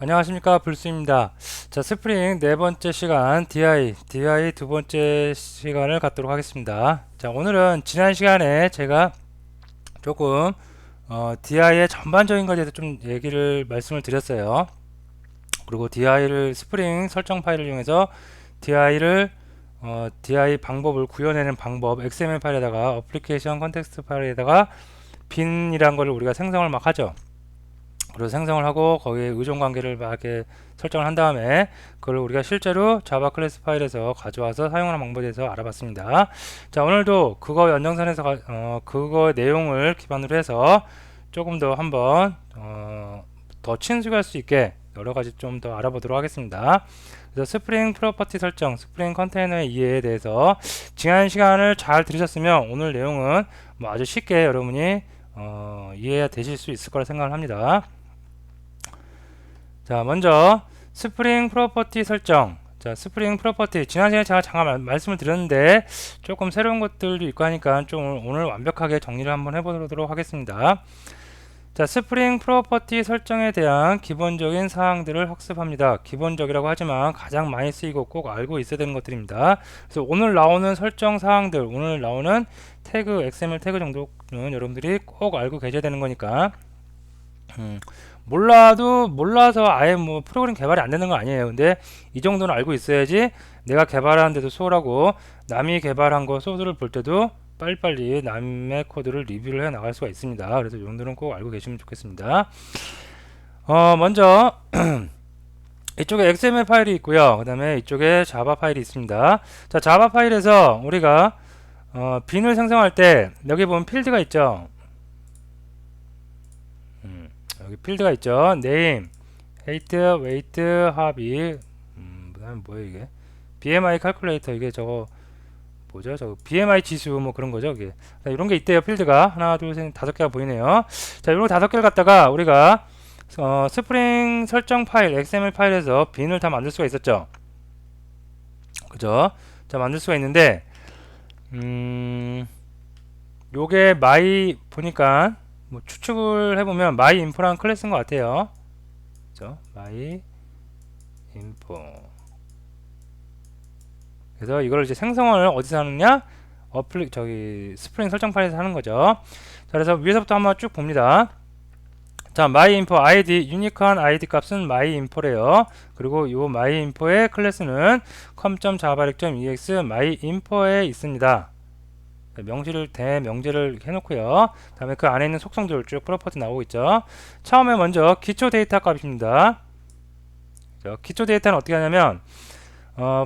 안녕하십니까, 불수입니다. 자, 스프링 네 번째 시간 DI 두 번째 시간을 갖도록 하겠습니다. 자, 오늘은 지난 시간에 제가 조금 DI의 전반적인 것에 대해서 좀 말씀을 드렸어요. 그리고 DI를 스프링 설정 파일을 이용해서 DI를 DI 방법을 구현해내는 방법, XML 파일에다가 어플리케이션 컨텍스트 파일에다가 빈이란 거를 우리가 생성을 막 하죠. 그리고 생성을 하고 거기에 의존 관계를 막 이렇게 설정을 한 다음에 그걸 우리가 실제로 자바 클래스 파일에서 가져와서 사용하는 방법에 대해서 알아봤습니다. 자, 오늘도 그거 연장선에서 그거 내용을 기반으로 해서 조금 더 한번 더 친숙할 수 있게 여러 가지 좀 더 알아보도록 하겠습니다. 그래서 스프링 프로퍼티 설정, 스프링 컨테이너의 이해에 대해서 지난 시간을 잘 들으셨으면 오늘 내용은 뭐 아주 쉽게 여러분이 이해가 되실 수 있을 거라 생각을 합니다. 자, 먼저 스프링 프로퍼티 설정. 자, 스프링 프로퍼티 지난 시간에 제가 잠깐 말씀을 드렸는데 조금 새로운 것들도 있고 하니까 좀 오늘 완벽하게 정리를 한번 해보도록 하겠습니다. 자, 스프링 프로퍼티 설정에 대한 기본적인 사항들을 학습합니다. 기본적이라고 하지만 가장 많이 쓰이고 꼭 알고 있어야 되는 것들입니다. 그래서 오늘 나오는 설정 사항들, 오늘 나오는 태그, XML 태그 정도는 여러분들이 꼭 알고 계셔야 되는 거니까 몰라서 아예 뭐 프로그램 개발이 안 되는 거 아니에요. 근데 이 정도는 알고 있어야지 내가 개발하는데도 수월하고 남이 개발한 거 소스를 볼 때도 빨리빨리 남의 코드를 리뷰를 해 나갈 수가 있습니다. 그래서 이 정도는 꼭 알고 계시면 좋겠습니다. 먼저 이쪽에 XML 파일이 있고요. 그 다음에 이쪽에 자바 파일이 있습니다. 자, 자바 파일에서 우리가 빈을 생성할 때 여기 보면 필드가 있죠. 여기 필드가 있죠. name, height, weight, 합이 그다음에 뭐예요 이게? BMI calculator 이게 저거 뭐죠? 저거 BMI 지수 뭐 그런 거죠. 이게 자, 이런 게 있대요. 필드가 하나, 둘, 셋, 다섯 개가 보이네요. 자, 이런 다섯 개를 갖다가 우리가 스프링 설정 파일, XML 파일에서 빈을 다 만들 수가 있었죠. 그죠? 자, 만들 수가 있는데 요게 my 보니까 뭐 추측을 해보면 my info라는 클래스인 것 같아요. 그죠? my info. 그래서 이걸 이제 생성을 어디서 하느냐? 스프링 설정 파일에서 하는 거죠. 자, 그래서 위에서부터 한번 쭉 봅니다. 자, myinfo id, 유니크한 id 값은 myinfo래요. 그리고 요 myinfo의 클래스는 com.java.ex myinfo에 있습니다. 대명제를 해놓고요. 다음에 그 안에 있는 속성들 쭉 프로퍼티 나오고 있죠. 처음에 먼저 기초 데이터 값입니다. 기초 데이터는 어떻게 하냐면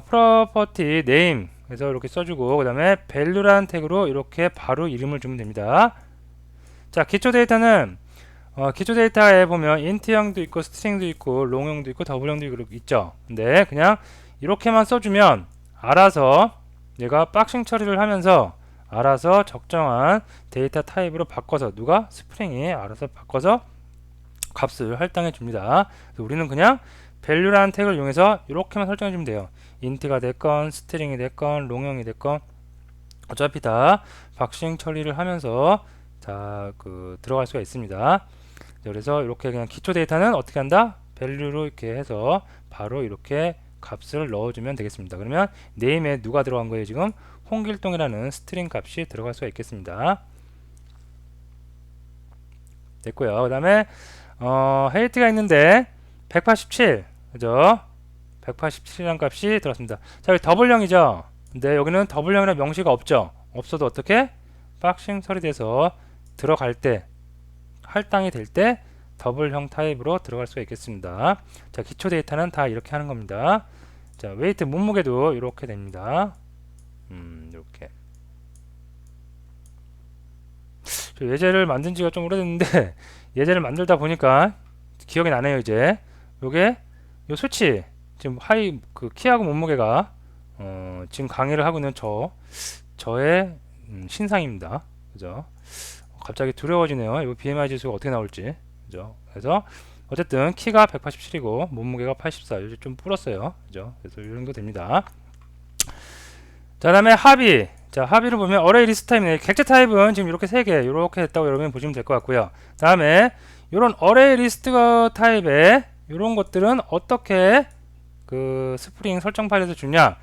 프로퍼티 네임 그래서 이렇게 써주고 그 다음에 value라는 태그로 이렇게 바로 이름을 주면 됩니다. 자, 기초 데이터는 기초 데이터에 보면 int형도 있고 string도 있고 long형도 있고 double형도 있죠. 근데 그냥 이렇게만 써주면 알아서 얘가 박싱 처리를 하면서 알아서 적정한 데이터 타입으로 바꿔서 스프링이 알아서 바꿔서 값을 할당해 줍니다. 우리는 그냥 value라는 태그를 이용해서 이렇게만 설정해 주면 돼요. int가 됐건 스트링이 됐건 롱형이 됐건 어차피 다 박싱 처리를 하면서 들어갈 수가 있습니다. 그래서 이렇게 그냥 기초 데이터는 어떻게 한다? value로 이렇게 해서 바로 이렇게 값을 넣어주면 되겠습니다. 그러면 name에 누가 들어간 거예요? 지금 홍길동이라는 스트링 값이 들어갈 수가 있겠습니다. 됐고요. 그 다음에 height가 있는데 187 그죠? 187이라는 값이 들어왔습니다. 자, 여기 더블형이죠. 근데 여기는 더블형이라는 명시가 없죠. 없어도 어떻게? 박싱 처리돼서 들어갈 때 할당이 될 때 더블형 타입으로 들어갈 수가 있겠습니다. 자, 기초 데이터는 다 이렇게 하는 겁니다. 자, 웨이트 몸무게도 이렇게 됩니다. 이렇게 예제를 만든 지가 좀 오래됐는데 예제를 만들다 보니까 기억이 나네요. 이제 요게 요 수치 지금 키하고 몸무게가 지금 강의를 하고 있는 저의 신상입니다. 그죠? 갑자기 두려워지네요. 이 BMI 지수가 어떻게 나올지. 그죠? 그래서 어쨌든 키가 187이고 몸무게가 84. 요즘 좀 불었어요. 그죠? 그래서 이 정도 됩니다. 자, 다음에 합의. 자, 합의를 보면 어레이 리스트 타입이네. 객체 타입은 지금 이렇게 3개 이렇게 했다고 여러분 보시면 될 것 같고요. 다음에 이런 어레이 리스트 타입의 이런 것들은 어떻게 그 스프링 설정 파일에서 주냐.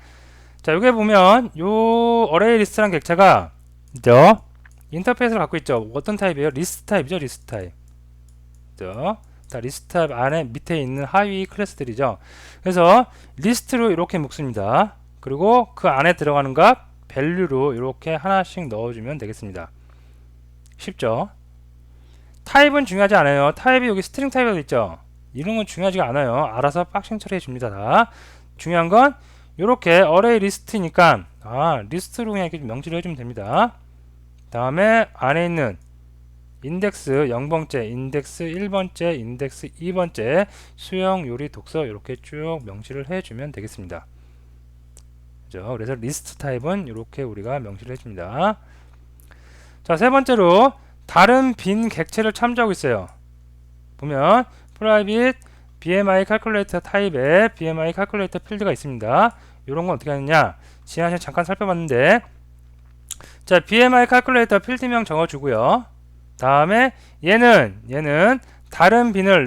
자, 여기 보면 요 어레이 리스트란 객체가 그죠? 인터페이스를 갖고 있죠. 어떤 타입이에요? 리스트 타입이죠. 리스트 타입. 그죠? 자, 리스트 타입 안에 밑에 있는 하위 클래스들이죠. 그래서 리스트로 이렇게 묶습니다. 그리고 그 안에 들어가는 값 밸류로 이렇게 하나씩 넣어주면 되겠습니다. 쉽죠? 타입은 중요하지 않아요. 타입이 여기 스트링 타입이 있죠. 이런 건 중요하지가 않아요. 알아서 박싱 처리해 줍니다. 다. 중요한 건 이렇게 어레이 리스트니까 리스트로 그냥 이렇게 명시를 해주면 됩니다. 다음에 안에 있는 인덱스 0번째, 인덱스 1번째, 인덱스 2번째, 수형, 요리, 독서 이렇게 쭉 명시를 해주면 되겠습니다. 그죠? 그래서 리스트 타입은 이렇게 우리가 명시를 해줍니다. 자, 세 번째로 다른 빈 객체를 참조하고 있어요. 보면 private BMI calculator 타입에 BMI calculator 필드가 있습니다. 이런 건 어떻게 하느냐? 지난 시간에 잠깐 살펴봤는데, 자, BMI calculator 필드명 적어주고요. 다음에 얘는 다른 빈을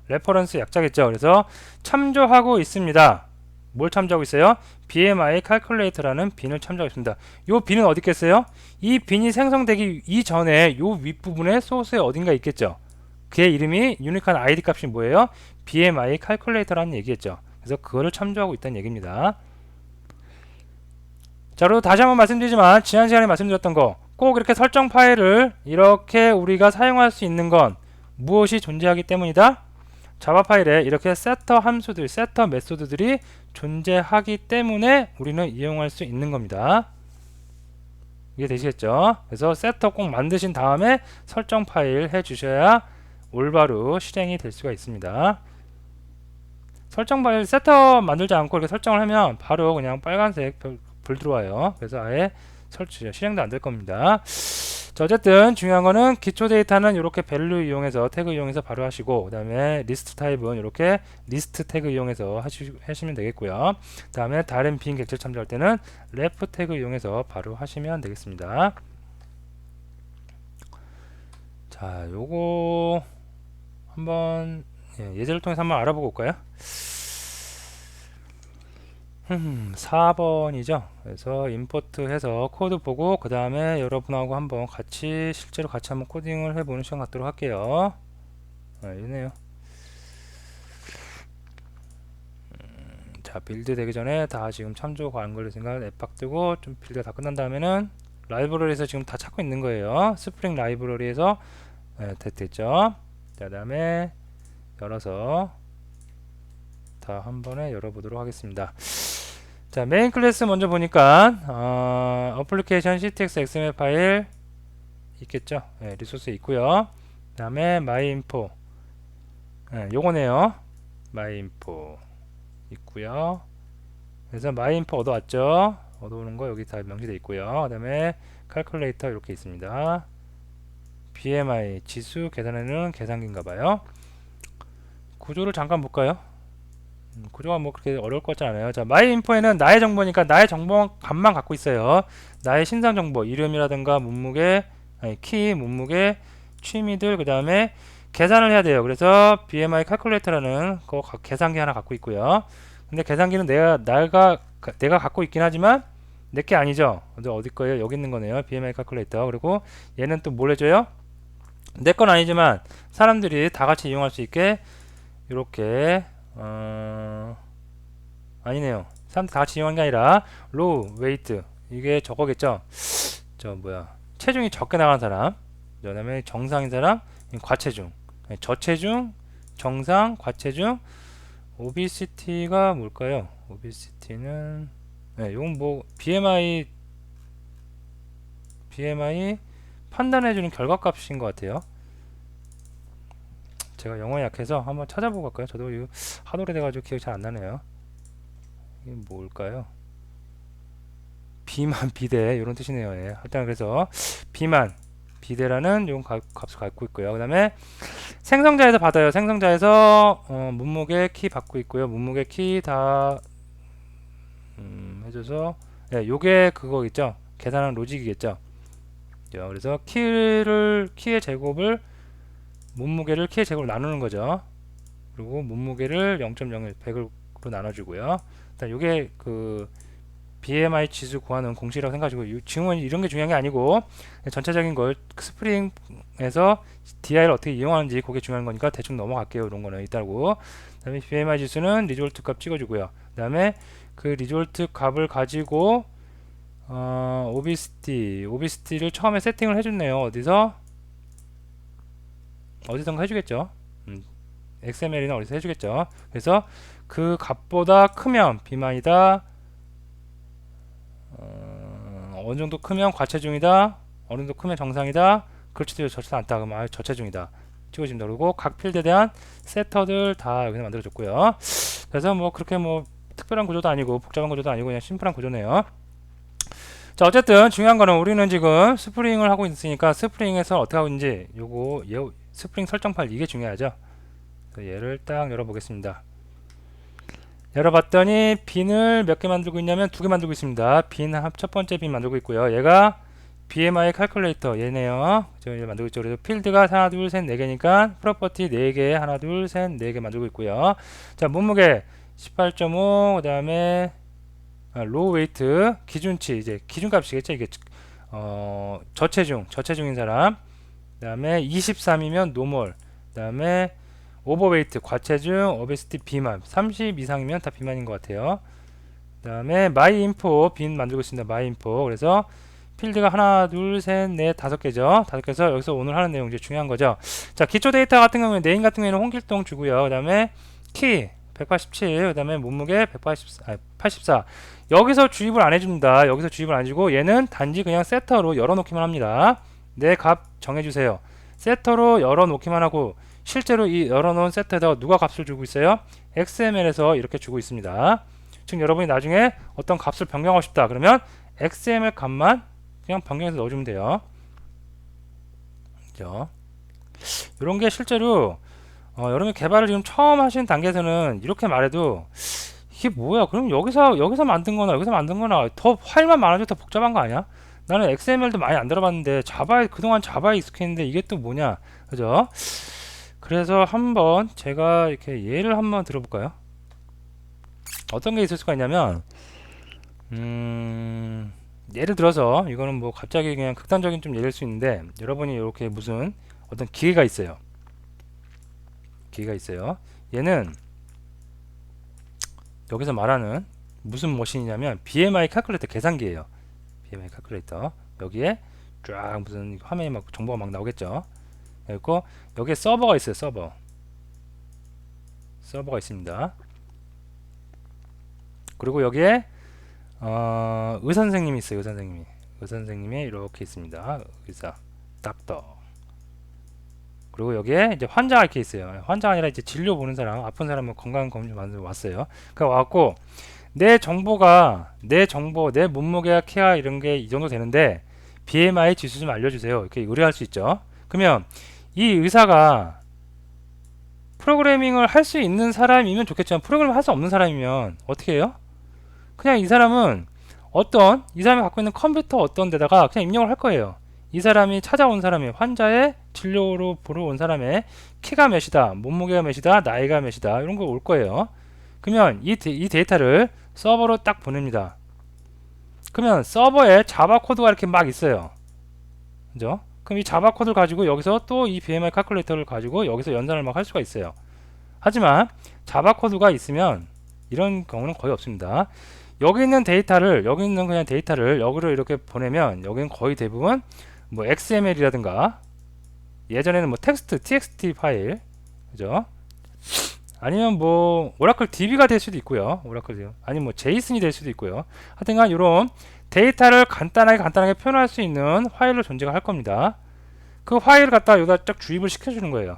레퍼런스 약자겠죠. 그래서 참조하고 있습니다. 뭘 참조하고 있어요? BMI calculator라는 빈을 참조하고 있습니다. 이 빈은 어디 있겠어요? 이 빈이 생성되기 이전에 이 윗부분에 소스에 어딘가 있겠죠. 그의 이름이 유니크한 ID 값이 뭐예요? BMI calculator라는 얘기겠죠. 그래서 그거를 참조하고 있다는 얘기입니다. 자, 그리고 다시 한번 말씀드리지만 지난 시간에 말씀드렸던 거 꼭 이렇게 설정 파일을 이렇게 우리가 사용할 수 있는 건 무엇이 존재하기 때문이다? 자바 파일에 이렇게 세터 함수들, 세터 메소드들이 존재하기 때문에 우리는 이용할 수 있는 겁니다. 이해 되시겠죠? 그래서 세터 꼭 만드신 다음에 설정 파일 해주셔야 올바로 실행이 될 수가 있습니다. 설정 파일 세터 만들지 않고 이렇게 설정을 하면 바로 그냥 빨간색 불 들어와요. 그래서 아예 실행도 안 될 겁니다. 자, 어쨌든 중요한 거는 기초 데이터는 이렇게 밸류 이용해서 태그 이용해서 바로 하시고, 그 다음에 리스트 타입은 이렇게 리스트 태그 이용해서 하시면 되겠고요. 그 다음에 다른 빈 객체를 참조할 때는 ref 태그 이용해서 바로 하시면 되겠습니다. 자, 요거 한번 예제를 통해서 한번 알아보고 올까요? 4번이죠. 그래서 임포트 해서 코드 보고 그 다음에 여러분하고 한번 실제로 같이 한번 코딩을 해보는 시간 갖도록 할게요. 이네요. 자, 빌드 되기 전에 다 지금 참조가 안 걸렸으니까 앱박 뜨고 좀 빌드가 다 끝난 다음에는 라이브러리에서 지금 다 찾고 있는 거예요. 스프링 라이브러리에서 됐죠. 자, 다음에 열어서 다 한 번에 열어보도록 하겠습니다. 자, 메인 클래스 먼저 보니까 어플리케이션 ctx xml 파일 있겠죠. 리소스 있고요. 그 다음에 myinfo 요거네요. myinfo 있고요. 그래서 myinfo 얻어왔죠. 얻어오는 거 여기 다 명시되어 있고요. 그 다음에 calculator 이렇게 있습니다. BMI 지수 계산하는 계산기인가봐요. 구조를 잠깐 볼까요? 구조가 뭐 그렇게 어려울 것 같지 않아요. 자, myinfo에는 나의 정보니까 나의 정보 값만 갖고 있어요. 나의 신상 정보, 이름이라든가 몸무게, 키, 몸무게, 취미들, 그 다음에 계산을 해야 돼요. 그래서 BMI calculator라는 거 계산기 하나 갖고 있고요. 근데 계산기는 내가 갖고 있긴 하지만 내게 아니죠. 어디 거예요? 여기 있는 거네요. BMI calculator. 그리고 얘는 또 뭘 해줘요? 내 건 아니지만 사람들이 다 같이 이용할 수 있게 이렇게 아니네요. 사람들 다 같이 이용한 게 아니라 low weight 이게 저거겠죠. 체중이 적게 나가는 사람, 그 다음에 정상인 사람, 과체중, 저체중, 정상, 과체중. obesity가 뭘까요? obesity는 이건 뭐 BMI 판단해주는 결과값인 것 같아요. 제가 영어에 약해서 한번 찾아보고 갈까요? 저도 이거 하도 오래돼가지고 기억이 잘 안 나네요. 이게 뭘까요? 비만 비대 이런 뜻이네요. 일단 그래서 비대라는 요 값을 갖고 있고요. 그 다음에 생성자에서 받아요. 생성자에서 몸무게 키 받고 있고요. 몸무게 키 다 해줘서 요게 그거겠죠. 계산하는 로직이겠죠. 그래서 키의 제곱을 몸무게를 키의 제곱을 나누는 거죠. 그리고 몸무게를 0.01 100으로 나눠주고요. 일단 이게 그 BMI 지수 구하는 공식이라고 생각하시고, 지금은 이런 게 중요한 게 아니고 전체적인 걸 스프링에서 DI를 어떻게 이용하는지 그게 중요한 거니까 대충 넘어갈게요. 이런 거는 있다고. 그다음에 BMI 지수는 리졸트 값 찍어주고요. 그다음에 그 리졸트 값을 가지고 오비시티를 처음에 세팅을 해줬네요. 어디선가 해주겠죠. XML이나 어디서 해주겠죠. 그래서 그 값보다 크면 비만이다. 어느 정도 크면 과체중이다. 어느 정도 크면 정상이다. 그렇지도 저렇지도 않다. 그러면 저체중이다. 찍어줍니다. 그리고 각 필드에 대한 세터들 다 여기서 만들어줬고요. 그래서 뭐 그렇게 뭐 특별한 구조도 아니고 복잡한 구조도 아니고 그냥 심플한 구조네요. 자, 어쨌든 중요한 거는 우리는 지금 스프링을 하고 있으니까 스프링에서 어떻게 하고 있는지 요거 스프링 설정 파일 이게 중요하죠. 얘를 딱 열어보겠습니다. 열어봤더니 빈을 몇 개 만들고 있냐면 2개 만들고 있습니다. 첫 번째 빈 만들고 있고요. 얘가 BMI 칼큘레이터 얘네요. 얘 만들고 있죠. 그래서 필드가 하나 둘 셋 4개니까 프로퍼티 4개 하나 둘 셋 4개 만들고 있고요. 자, 몸무게 18.5 그 다음에 로우 웨이트 기준치 이제 기준값이겠죠. 이게 저체중인 사람. 그 다음에 23이면 노멀. 그 다음에 오버웨이트, 과체중, 오베시티, 비만. 30 이상이면 다 비만인 것 같아요. 그 다음에 마이인포 빈 만들고 있습니다. 마이인포. 그래서 필드가 하나, 둘, 셋, 넷, 5개죠. 5개에서 여기서 오늘 하는 내용 이제 중요한 거죠. 자, 기초 데이터 같은 경우에 네임 같은 경우에는 홍길동 주고요. 그 다음에 키 187, 그 다음에 몸무게 84. 여기서 주입을 안 해줍니다. 여기서 주입을 안 해주고 얘는 단지 그냥 세터로 열어놓기만 합니다. 내 값 정해주세요. 세터로 열어놓기만 하고 실제로 이 열어놓은 세트에다가 누가 값을 주고 있어요? XML에서 이렇게 주고 있습니다. 즉 여러분이 나중에 어떤 값을 변경하고 싶다 그러면 XML 값만 그냥 변경해서 넣어주면 돼요. 그죠? 이런 게 실제로 여러분이 개발을 지금 처음 하시는 단계에서는 이렇게 말해도 이게 뭐야? 그럼 여기서 만든 거나 여기서 만든 거나 더 파일만 많아져 더 복잡한 거 아니야? 나는 XML도 많이 안 들어봤는데 그동안 자바에 익숙했는데 이게 또 뭐냐? 그죠? 그래서 한번 제가 이렇게 예를 한번 들어볼까요? 어떤 게 있을 수가 있냐면 예를 들어서 이거는 뭐 갑자기 그냥 극단적인 좀 예일 수 있는데 여러분이 이렇게 무슨 어떤 기계가 있어요. 얘는 여기서 말하는 무슨 머신이냐면 BMI 칼큘레이터 계산기예요. BMI 칼큘레이터 여기에 쫙 무슨 화면에 막 정보가 막 나오겠죠. 그리고 여기에 서버가 있어요. 서버가 있습니다. 그리고 여기에 의사 선생님이 있어요. 의사 선생님이 이렇게 있습니다. 의사 닥터. 그리고 여기에 이제 환자가 이렇게 있어요. 환자가 아니라 이제 진료 보는 사람, 아픈 사람은 건강 검진 만들어 왔어요. 그러니까 와갖고 내 정보, 내 몸무게와 키가 이런 게 이 정도 되는데 BMI 지수 좀 알려주세요. 이렇게 의뢰할 수 있죠. 그러면 이 의사가 프로그래밍을 할 수 있는 사람이면 좋겠지만 프로그래밍을 할 수 없는 사람이면 어떻게 해요? 그냥 이 사람이 갖고 있는 컴퓨터 어떤 데다가 그냥 입력을 할 거예요. 이 사람이 찾아온 사람이 환자의 진료로 보러 온 사람의 키가 몇이다, 몸무게가 몇이다, 나이가 몇이다 이런 거 올 거예요. 그러면 이 데이터를 서버로 딱 보냅니다. 그러면 서버에 자바 코드가 이렇게 막 있어요. 그죠? 그럼 이 자바 코드를 가지고 여기서 또 이 BMI 칼큘레이터를 가지고 여기서 연산을 막 할 수가 있어요. 하지만 자바 코드가 있으면 이런 경우는 거의 없습니다. 여기 있는 데이터를 여기로 이렇게 보내면 여기는 거의 대부분 뭐 XML이라든가 예전에는 뭐 텍스트 TXT 파일, 그죠? 아니면 뭐 오라클 DB가 될 수도 있고요. 아니면 뭐 제이슨이 될 수도 있고요. 하여튼간 이런 데이터를 간단하게 표현할 수 있는 파일로 존재가 할 겁니다. 그 파일을 갖다가 여기다 쫙 주입을 시켜주는 거예요.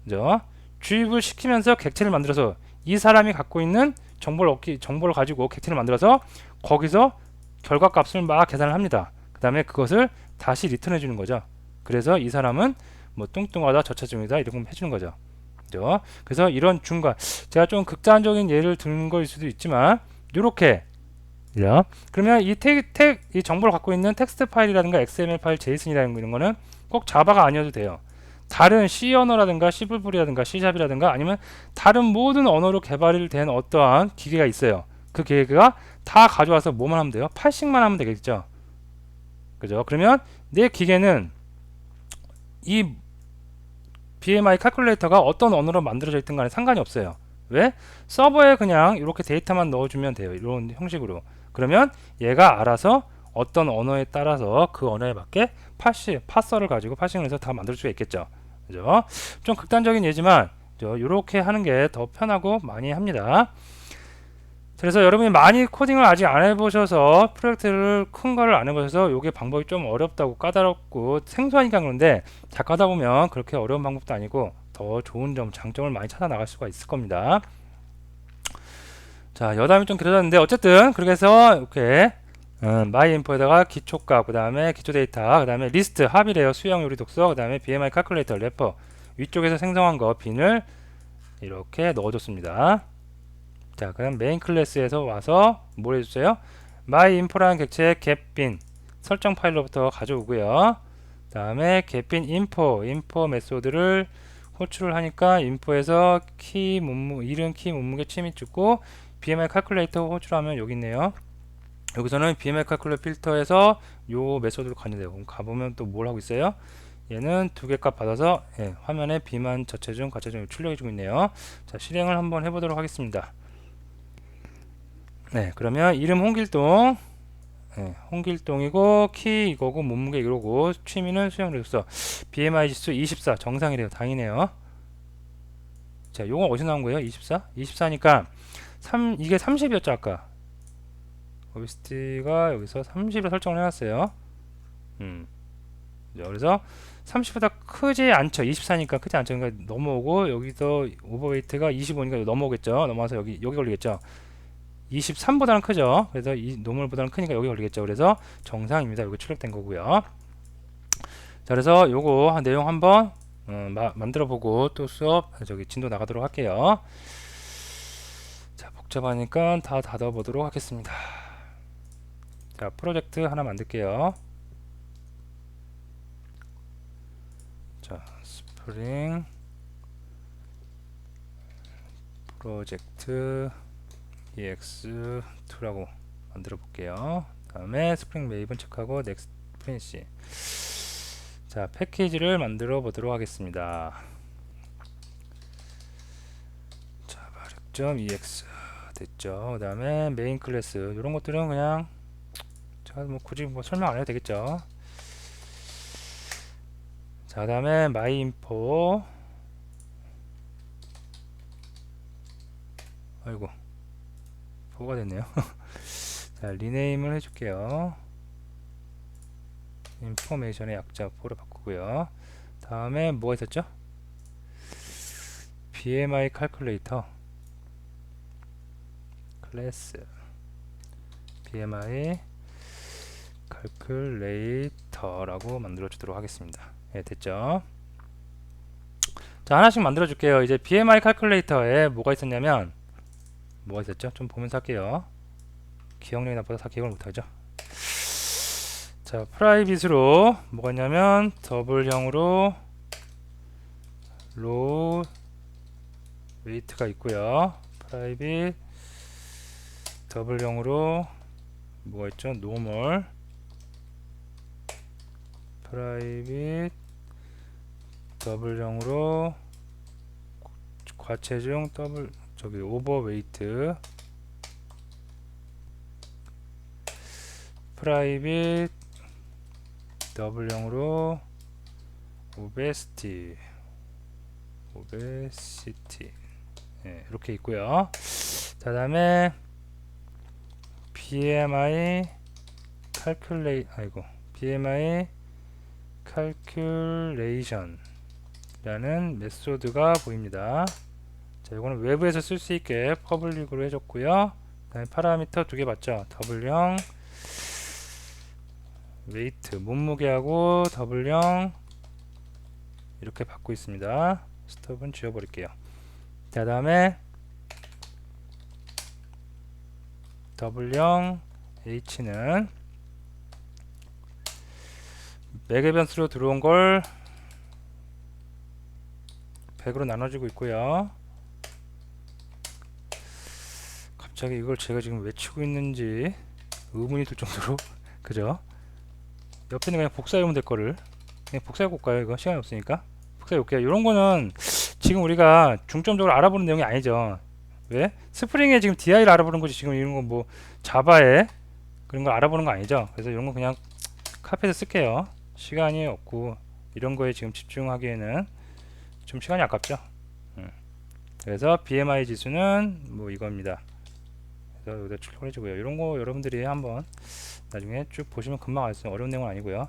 그죠? 주입을 시키면서 객체를 만들어서 이 사람이 갖고 있는 정보를 가지고 객체를 만들어서 거기서 결과값을 막 계산을 합니다. 그 다음에 그것을 다시 리턴해 주는 거죠. 그래서 이 사람은 뭐 뚱뚱하다, 저체중이다 이렇게 해주는 거죠. 그죠? 그래서 이런 중간, 제가 좀 극단적인 예를 든 거일 수도 있지만 요렇게, 그러면 이 정보를 갖고 있는 텍스트 파일이라든가 XML 파일, 제이슨이라는 이런 거는 꼭 자바가 아니어도 돼요. 다른 C 언어라든가 C++이라든가 C샵이라든가 아니면 다른 모든 언어로 개발된 어떠한 기계가 있어요. 그 기계가 다 가져와서 뭐만 하면 돼요? 파싱만 하면 되겠죠. 그죠? 그러면 내 기계는 이 BMI 칼큘레이터가 어떤 언어로 만들어져 있든 간에 상관이 없어요. 왜? 서버에 그냥 이렇게 데이터만 넣어주면 돼요. 이런 형식으로. 그러면 얘가 알아서 어떤 언어에 따라서 그 언어에 맞게 파서를 가지고 파싱을 해서 다 만들 수가 있겠죠. 그죠? 좀 극단적인 예지만 이렇게 하는 게 더 편하고 많이 합니다. 그래서 여러분이 많이 코딩을 아직 안 해보셔서 프로젝트를 큰 거를 안 해보셔서 이게 방법이 좀 어렵다고 까다롭고 생소하니까 그런데 자꾸 하다 보면 그렇게 어려운 방법도 아니고 더 좋은 점, 장점을 많이 찾아 나갈 수가 있을 겁니다. 자, 여담이 좀 길어졌는데 어쨌든 그렇게 해서 이렇게 마이인포에다가 기초값, 그 다음에 기초 데이터, 그 다음에 리스트, 합의래요, 수형, 요리, 독서, 그 다음에 BMI 칼큘레이터, 래퍼 위쪽에서 생성한 거 빈을 이렇게 넣어줬습니다. 자, 그럼 메인 클래스에서 와서 뭘 해주세요? myInfo라는 객체의 getBin 설정 파일로부터 가져오고요. 다음에 getBin info 메소드를 호출을 하니까 info에서 키 몸무 이름 키 몸무게 취미 찍고 BMI 칼큘레이터 호출하면 여기 있네요. 여기서는 BMI 칼큘레이터 필터에서 요 메소드로 가는데요. 그럼 가보면 또 뭘 하고 있어요? 얘는 두 개 값 받아서 화면에 비만 저체중 과체중 출력해주고 있네요. 자, 실행을 한번 해보도록 하겠습니다. 네, 그러면 이름 홍길동, 홍길동이고 키 이거고 몸무게 이거고 취미는 수영 독서, BMI 지수 24 정상이래요. 다행이네요. 자, 요건 어디서 나온 거예요? 24? 24니까 이게 30이었죠 아까. OBST가 여기서 30을 설정을 해놨어요. 그래서 30보다 크지 않죠. 24니까 크지 않죠. 그러니까 넘어오고 여기서 오버웨이트가 25니까 넘어오겠죠. 넘어와서 여기 걸리겠죠. 23보다는 크죠. 그래서 이 노멀보다는 크니까 여기 걸리겠죠. 그래서 정상입니다. 여기 출력된 거고요. 자, 그래서 요거 내용 한번 만들어 보고 또 수업 진도 나가도록 할게요. 자, 복잡하니까 다 닫아 보도록 하겠습니다. 자, 프로젝트 하나 만들게요. 자, 스프링 프로젝트 EX2라고 만들어 볼게요. 다음에 스프링 메이븐 체크하고 넥스트 피니시. 자, 패키지를 만들어 보도록 하겠습니다. 자, 발육점.ex 됐죠. 그 다음에 메인 클래스 이런 것들은 그냥 제가 뭐 굳이 뭐 설명 안 해도 되겠죠. 자, 그 다음에 myInfo 아이고 보가 됐네요. 자, 리네임을 해줄게요. 인포메이션의 약자 포로 바꾸고요. 다음에 뭐가 있었죠? BMI 칼큘레이터 클래스 BMI 칼큘레이터라고 만들어 주도록 하겠습니다. 예, 됐죠? 자, 하나씩 만들어 줄게요. 이제 BMI 칼큘레이터에 뭐가 있었냐면 뭐가 있었죠? 좀 보면서 할게요. 기억력이 나빠서 다 기억을 못하죠. 자, 프라이빗으로 뭐가 있냐면 더블형으로 로우 웨이트가 있고요. 프라이빗 더블형으로 뭐가 있죠? 노멀 프라이빗 더블형으로 과체중 오버웨이트 프라이빗 더블형으로 오베시티 이렇게 있고요. 자, 다음에 BMI 칼큘레이션 라는 메소드가 보입니다. 자, 이거는 외부에서 쓸 수 있게 퍼블릭으로 해줬고요. 그다음에 파라미터 두 개 봤죠. 더블형 웨이트 몸무게하고 더블형 이렇게 받고 있습니다. 스톱은 지워버릴게요. 자, 다음에 더블형 H는 매개 변수로 들어온 걸 100으로 나눠지고 있고요. 갑자기 이걸 제가 지금 외치고 있는지 의문이 들 정도로 그죠? 옆에는 그냥 복사해오면 될 거를 그냥 복사해 볼까요? 이거 시간이 없으니까 복사해 볼게요. 이런 거는 지금 우리가 중점적으로 알아보는 내용이 아니죠. 왜? 스프링에 지금 DI를 알아보는 거지. 지금 이런 거 뭐 자바에 그런 걸 알아보는 거 아니죠. 그래서 이런 거 그냥 카피해서 쓸게요. 시간이 없고 이런 거에 지금 집중하기에는 좀 시간이 아깝죠. 그래서 BMI 지수는 뭐 이겁니다. 그래서 여기다 출력해주고요. 이런 거 여러분들이 한번 나중에 쭉 보시면 금방 알 수 있는 어려운 내용은 아니고요.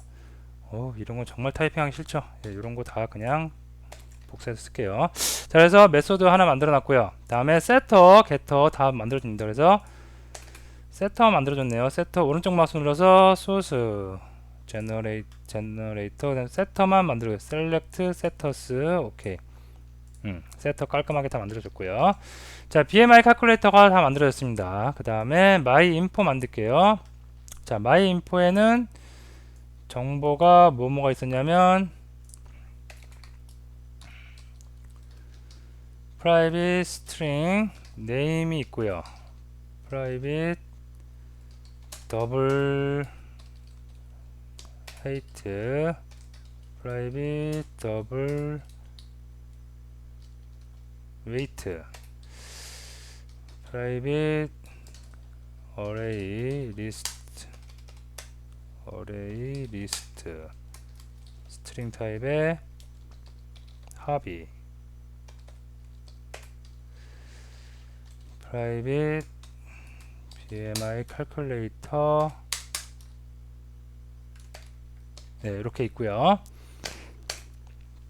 이런 거 정말 타이핑하기 싫죠. 예, 이런 거 다 그냥 복사해서 쓸게요. 자, 그래서 메소드 하나 만들어 놨고요. 다음에 세터, 게터 다 만들어줍니다. 그래서 세터 만들어줬네요. 세터 오른쪽 마우스 눌러서 소스 제너레이터 세터만 만들어요. 셀렉트 세터스 오케이. 세터 깔끔하게 다 만들어줬고요. 자, BMI 칼큘레이터가 다 만들어졌습니다. 그 다음에 마이 인포 만들게요. 자, 마이 인포에는 정보가 뭐가 있었냐면 private string name이 있고요. private double height private double weight private array list string 타입의 합의 private BMI calculator 네, 이렇게 있고요.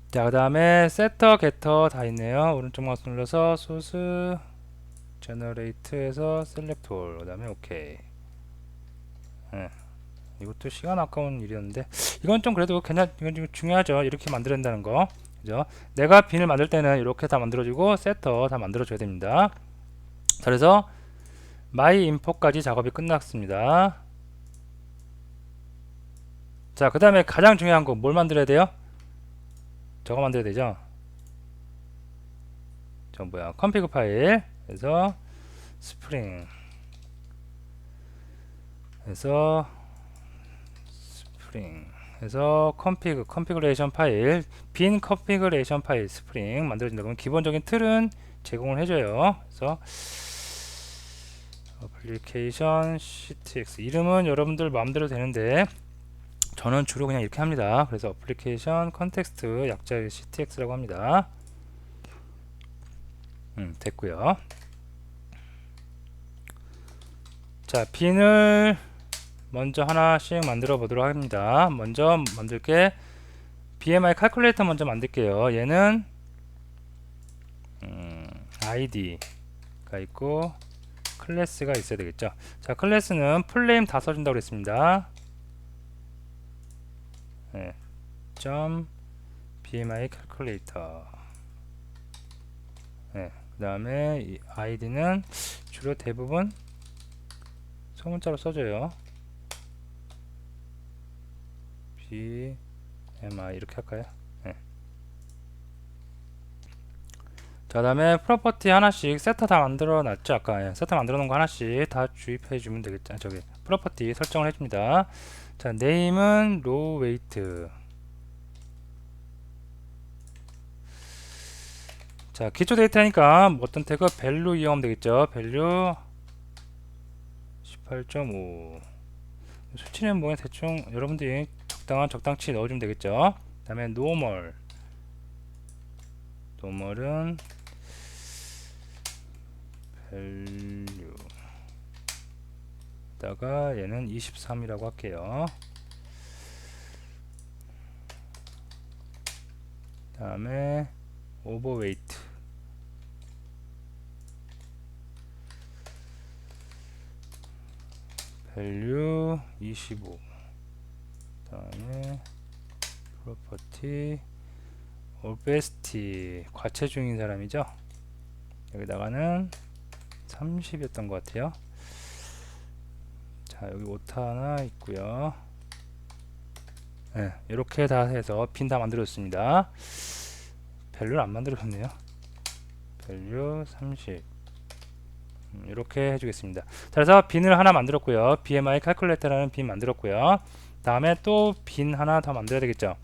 자, 그 다음에 setter, getter 다 있네요. 오른쪽 마우스 눌러서 source generate에서 select all 그 다음에 OK. 네, 이것도 시간 아까운 일이었는데 이건 좀 그래도 이건 좀 중요하죠. 이렇게 만들어야 된다는 거. 그죠? 내가 빈을 만들 때는 이렇게 다 만들어주고 setter 다 만들어줘야 됩니다. 자, 그래서 my info까지 작업이 끝났습니다. 자, 그 다음에 가장 중요한 거 뭘 만들어야 돼요? 저거 만들어야 되죠. 저 뭐야 config 파일 그래서 스프링 해서 configuration 파일 빈 configuration 파일 스프링 만들어진다. 그러면 기본적인 틀은 제공을 해줘요. 그래서 application ctx 이름은 여러분들 마음대로 되는데 저는 주로 그냥 이렇게 합니다. 그래서 application context 약자 ctx라고 합니다. 됐고요. 자, 빈을 먼저 하나씩 만들어 보도록 합니다. 먼저 만들게 BMI 칼큘레이터 먼저 만들게요. 얘는 id가 있고 클래스가 있어야 되겠죠. 자, 클래스는 풀네임 다 써준다고 그랬습니다. 네. BMI calculator. 네. 그 다음에 id는 주로 대부분 소문자로 써줘요. BMI 이렇게 할까요? 네. 자, 그 다음에 프로퍼티 하나씩 세터 다 만들어 놨죠. 아까 세터 만들어 놓은 거 하나씩 다 주입해 주면 되겠죠. 저기 프로퍼티 설정을 해줍니다. 자, name은 low weight. 자, 기초 데이터니까 어떤 태그 value 이용하면 되겠죠. value 18.5. 수치는 뭐 대충 여러분들이 적당치 넣어주면 되겠죠. 그 다음에 normal은 value 다가 얘는 23이라고 할게요. 그 다음에 overweight value 25. 그 다음에 property obesity 과체중인 사람이죠. 여기다가는 30이었던 것 같아요. 자, 여기 오타 하나 있고요. 네, 이렇게 다 해서 빈 다 만들었습니다. 밸류를 안 만들어줬네요. 밸류 30 이렇게 해주겠습니다. 자, 그래서 빈을 하나 만들었고요. BMI calculator라는 빈 만들었고요. 다음에 또 빈 하나 더 만들어야 되겠죠.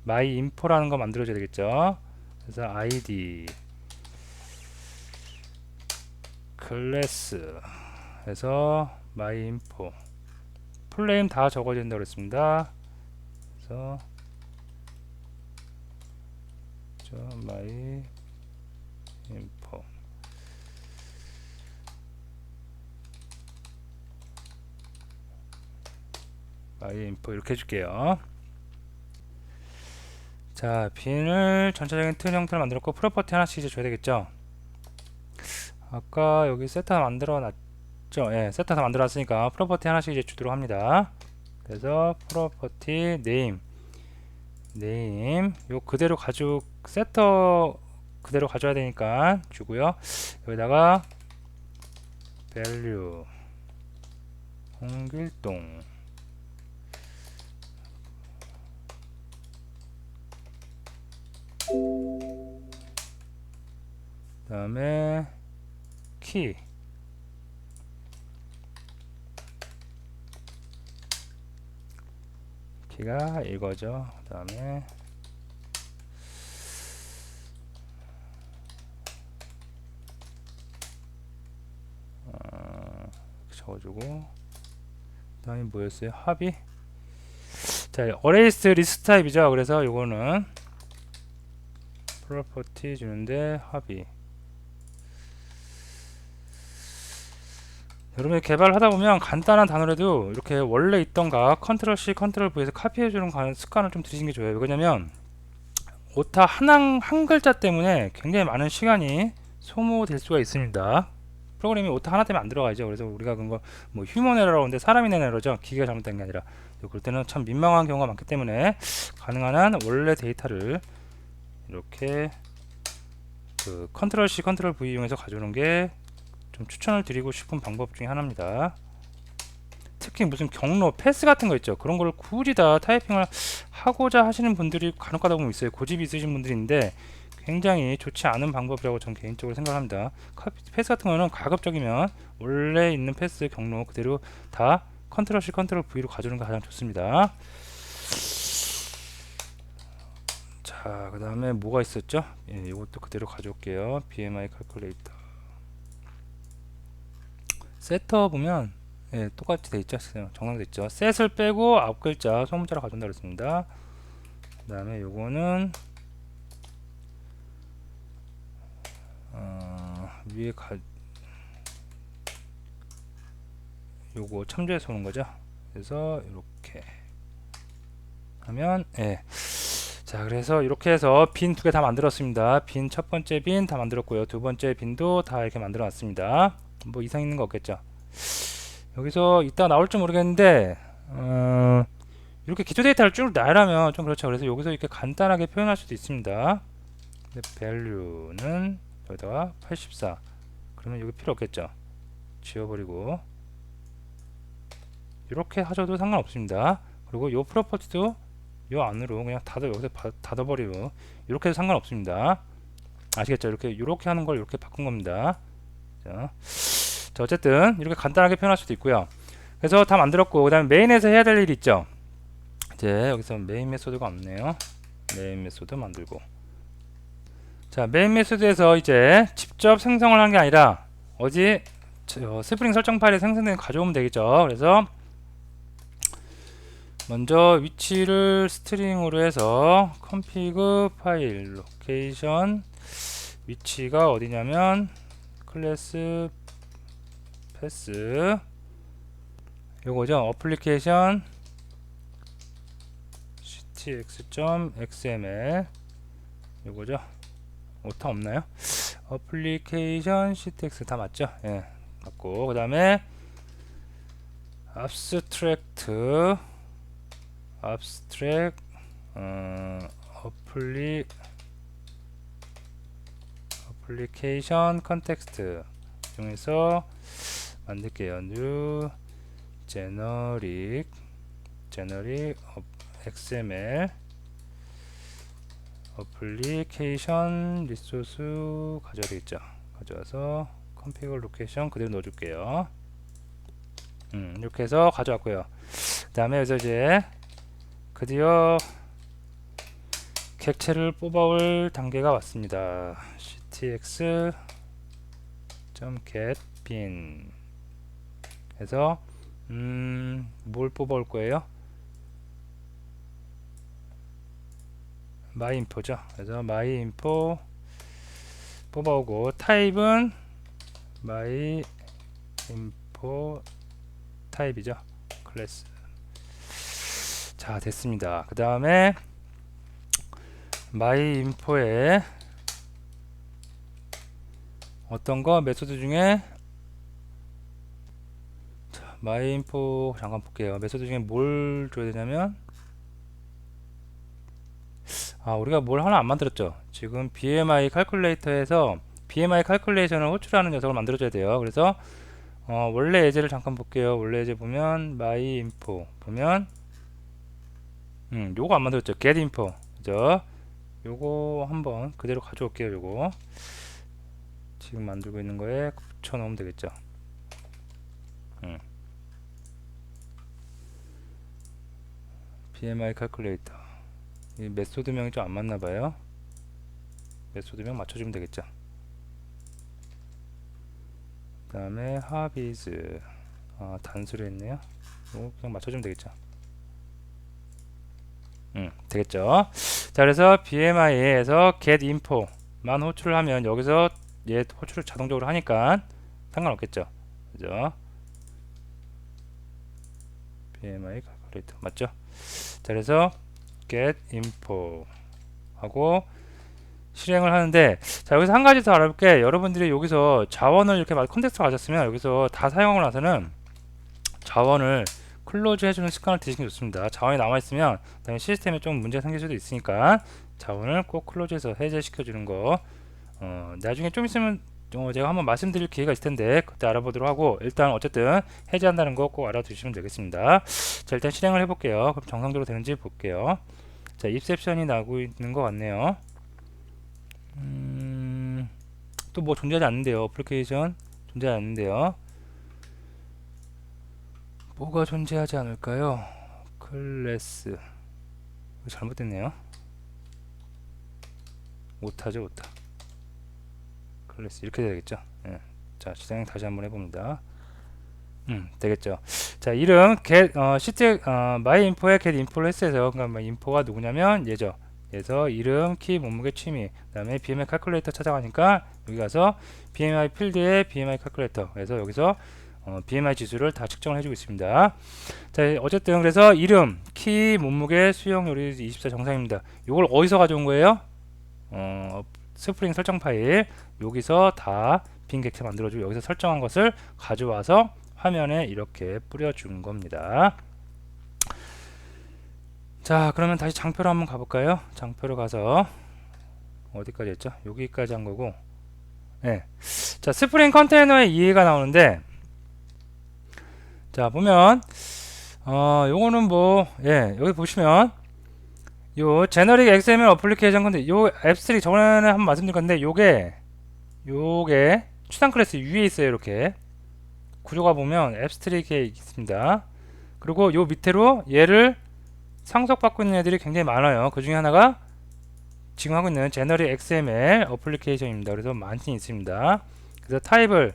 my info라는 거 만들어줘야 되겠죠. 그래서 id 클래스 해서 my info 풀네임 다 적어야 된다고 그랬습니다. 그래서 my info 이렇게 해줄게요. 자, 빈을 전체적인 틀 형태를 만들었고 프로퍼티 하나씩 이제 줘야 되겠죠. 아까 여기 세트 만들어 놨죠. 예, 세트 다 만들어 놨으니까 프로퍼티 하나씩 이제 주도록 합니다. 그래서 프로퍼티 네임 요 그대로 세터 그대로 가져야 되니까 주고요. 여기다가 value 홍길동 그 다음에 키가 이거죠. 그 다음에 이렇게 적어주고 그 다음에 뭐였어요? 합의. 자, 어레이스 리스트 타입이죠. 그래서 요거는 프로퍼티 주는데 합의. 여러분이 개발하다 보면 간단한 단어라도 이렇게 원래 있던가 컨트롤 C 컨트롤 V에서 카피해주는 습관을 좀 들이시는 게 좋아요. 왜냐면 오타 한 글자 때문에 굉장히 많은 시간이 소모될 수가 있습니다. 프로그램이 오타 하나 때문에 안 들어가죠. 그래서 우리가 그런 거 뭐 휴먼 에러라고 하는데 사람이 낸 에러죠. 기계가 잘못된 게 아니라. 그럴 때는 참 민망한 경우가 많기 때문에 가능한 한 원래 데이터를 이렇게 그 컨트롤 C 컨트롤 V 이용해서 가져오는 게 좀 추천을 드리고 싶은 방법 중에 하나입니다. 특히 무슨 경로, 패스 같은 거 있죠. 그런 걸 굳이 다 타이핑을 하고자 하시는 분들이 간혹 가다 보면 있어요. 고집이 있으신 분들이 있는데 굉장히 좋지 않은 방법이라고 저는 개인적으로 생각합니다. 패스 같은 거는 가급적이면 원래 있는 패스 경로 그대로 다 컨트롤 C, 컨트롤 V로 가져오는 게 가장 좋습니다. 자, 그 다음에 뭐가 있었죠? 예, 이것도 그대로 가져올게요. BMI calculator. 세터 보면 예, 똑같이 돼 있죠. 정상돼 있죠. 셋을 빼고 앞 글자 소문자로 가져온다 그랬습니다. 그 다음에 요거는 위에 요거 참조해서 오는 거죠. 그래서 이렇게 하면 예. 자, 그래서 이렇게 해서 빈 두 개 다 만들었습니다. 빈 첫 번째 빈 다 만들었고요. 두 번째 빈도 다 이렇게 만들어 놨습니다. 뭐 이상 있는 거 없겠죠. 여기서 이따 나올지 모르겠는데 이렇게 기초 데이터를 쭉 나열하면 좀 그렇죠. 그래서 여기서 이렇게 간단하게 표현할 수도 있습니다. 근데 value는 여기다가 84 그러면 여기 필요 없겠죠. 지워버리고 이렇게 하셔도 상관없습니다. 그리고 요 프로퍼티도 요 안으로 그냥 여기서 닫아버리고 이렇게 해도 상관없습니다. 아시겠죠? 이렇게 하는 걸 이렇게 바꾼 겁니다. 자, 어쨌든 이렇게 간단하게 표현할 수도 있고요. 그래서 다 만들었고 그 다음에 메인에서 해야 될 일이 있죠. 이제 여기서 메인 메소드가 없네요. 메인 메소드 만들고 자, 메인 메소드에서 이제 직접 생성을 하는 게 아니라 스프링 설정 파일에 생성된 거 가져오면 되겠죠. 그래서 먼저 위치를 스트링으로 해서 config 파일 로케이션 위치가 어디냐면 클래스 패스 요거죠. 어플리케이션 ctx.xml 요거죠. 오타 없나요? 어플리케이션 ctx 다 맞죠? 예, 맞고 그 다음에 abstract 어플리케이션 컨텍스트 중에서 만들게요. new generic XML 어플리케이션 리소스 가져야 되겠죠. 가져와서 config 로케이션 그대로 넣어줄게요. 이렇게 해서 가져왔고요. 그 다음에 여기서 이제 드디어 객체를 뽑아올 단계가 왔습니다. ctx.getBin 해서 뭘 뽑아올 거예요? myinfo죠. 그래서 myinfo 뽑아오고 타입은 myinfo 타입이죠. 클래스. 자, 됐습니다. 그 다음에 myinfo에 어떤 거 메소드 중에 myinfo 잠깐 볼게요. 메소드 중에 뭘 줘야 되냐면 우리가 뭘 하나 안 만들었죠. 지금 BMI 칼큘레이터에서 BMI 칼큘레이션을 호출하는 녀석을 만들어줘야 돼요. 그래서 원래 예제를 잠깐 볼게요. 원래 예제 보면 myinfo 보면 요거 안 만들었죠. getInfo 그죠? 요거 한번 그대로 가져올게요. 요거 지금 만들고 있는 거에 붙여 놓으면 되겠죠. BMI 칼큘레이터 이 메소드명이 좀 안 맞나봐요. 메소드명 맞춰주면 되겠죠. 그 다음에 합이즈 단수로 했네요. 이거 그냥 맞춰주면 되겠죠. 되겠죠. 자, 그래서 BMI에서 getInfo만 호출을 하면 여기서 얘 호출을 자동적으로 하니까 상관없겠죠. 그죠? BMI 칼큘레이터 맞죠? 자, 그래서 getInfo 하고 실행을 하는데, 자, 여기서 한 가지 더 알아볼게. 여러분들이 여기서 자원을 이렇게 컨텍스트로 가졌으면 여기서 다 사용하고 나서는 자원을 클로즈 해주는 습관을 들이시는 게 좋습니다. 자원이 남아있으면 당연히 시스템에 좀 문제가 생길 수도 있으니까 자원을 꼭 클로즈해서 해제시켜 주는 거 나중에 좀 있으면 제가 한번 말씀드릴 기회가 있을 텐데 그때 알아보도록 하고, 일단 어쨌든 해제한다는 거 꼭 알아두시면 되겠습니다. 자, 일단 실행을 해볼게요. 그럼 정상적으로 되는지 볼게요. 자, 입셉션이 나고 있는 것 같네요. 또 뭐 존재하지 않는데요. 어플리케이션 존재하지 않는데요. 뭐가 존재하지 않을까요? 클래스 잘못됐네요. 오타죠, 오타. 클래스 이렇게 되겠죠. 예. 자, 실행 다시 한번 해봅니다. 되겠죠. 자, 이름 get myinfo에 getInfo를 했어요. 그러니까 info가 누구냐면 얘죠. 그래서 이름, 키, 몸무게, 취미, 그 다음에 BMI 칼큘레이터 찾아가니까 여기 가서 BMI 필드에 BMI 칼큘레이터, 그래서 여기서 BMI 지수를 다 측정을 해주고 있습니다. 자, 어쨌든 그래서 이름, 키, 몸무게, 수영, 요리 24 정상입니다. 이걸 어디서 가져온 거예요? 스프링 설정 파일, 여기서 다 빈 객체 만들어주고 여기서 설정한 것을 가져와서 화면에 이렇게 뿌려준 겁니다. 자, 그러면 다시 장표로 한번 가볼까요? 장표로 가서 어디까지 했죠? 여기까지 한 거고, 네. 자, 스프링 컨테이너의 이해가 나오는데, 자, 보면 요거는 뭐, 여기 보시면 요 제너릭 XML 어플리케이션 컨테 요 앱3 저번에 한번 말씀드린 건데, 요게 추상 클래스 위에 있어요. 이렇게 구조가 보면 앱3에 있습니다. 그리고 요 밑으로 얘를 상속받고 있는 애들이 굉장히 많아요. 그 중에 하나가 지금 하고 있는 제너릭 XML 어플리케이션입니다. 그래서 많이 있습니다. 그래서 타입을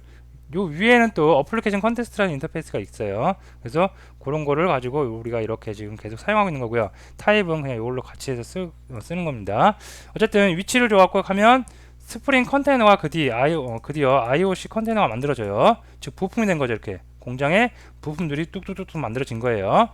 요 위에는 또 어플리케이션 컨텍스트라는 인터페이스가 있어요. 그래서 그런 거를 가지고 우리가 이렇게 지금 계속 사용하고 있는 거고요. 타입은 그냥 이걸로 같이 해서 쓰는 겁니다. 어쨌든 위치를 줘갖고 하면 스프링 컨테이너가 그 뒤에 IOC 컨테이너가 만들어져요. 즉 부품이 된 거죠. 이렇게 공장에 부품들이 뚝뚝뚝뚝 만들어진 거예요.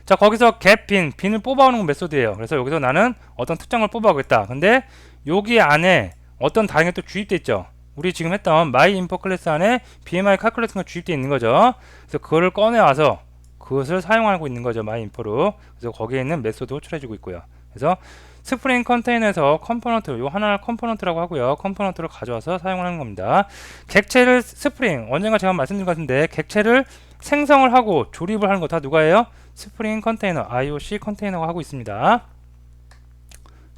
자, 거기서 getBin, 빈을 뽑아오는 메소드예요. 그래서 여기서 나는 어떤 특정을 뽑아오겠다. 근데 여기 안에 어떤 다른 게 또 주입돼 있죠. 우리 지금 했던 myinfo 클래스 안에 BMI 칼큘레이터가 주입되어 있는 거죠. 그래서 그거를 꺼내와서 그것을 사용하고 있는 거죠. myinfo로. 그래서 거기에 있는 메소드 호출해주고 있고요. 그래서 스프링 컨테이너에서 컴포넌트, 요 하나를 컴포넌트라고 하고요. 컴포넌트를 가져와서 사용하는 겁니다. 객체를 스프링, 언젠가 제가 말씀드린 것 같은데 객체를 생성을 하고 조립을 하는 거 다 누가 해요? 스프링 컨테이너, IOC 컨테이너가 하고 있습니다.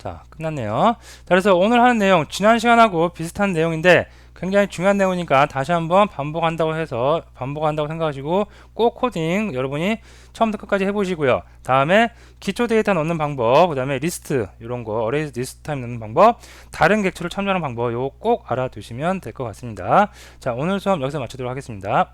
자, 끝났네요. 자, 그래서 오늘 하는 내용 지난 시간하고 비슷한 내용인데 굉장히 중요한 내용이니까 다시 한번 반복한다고 생각하시고 꼭 코딩 여러분이 처음부터 끝까지 해보시고요. 다음에 기초 데이터 넣는 방법, 그 다음에 리스트 이런 거 어레이즈 리스트 타입 넣는 방법, 다른 객체를 참조하는 방법 요거 꼭 알아두시면 될 것 같습니다. 자, 오늘 수업 여기서 마치도록 하겠습니다.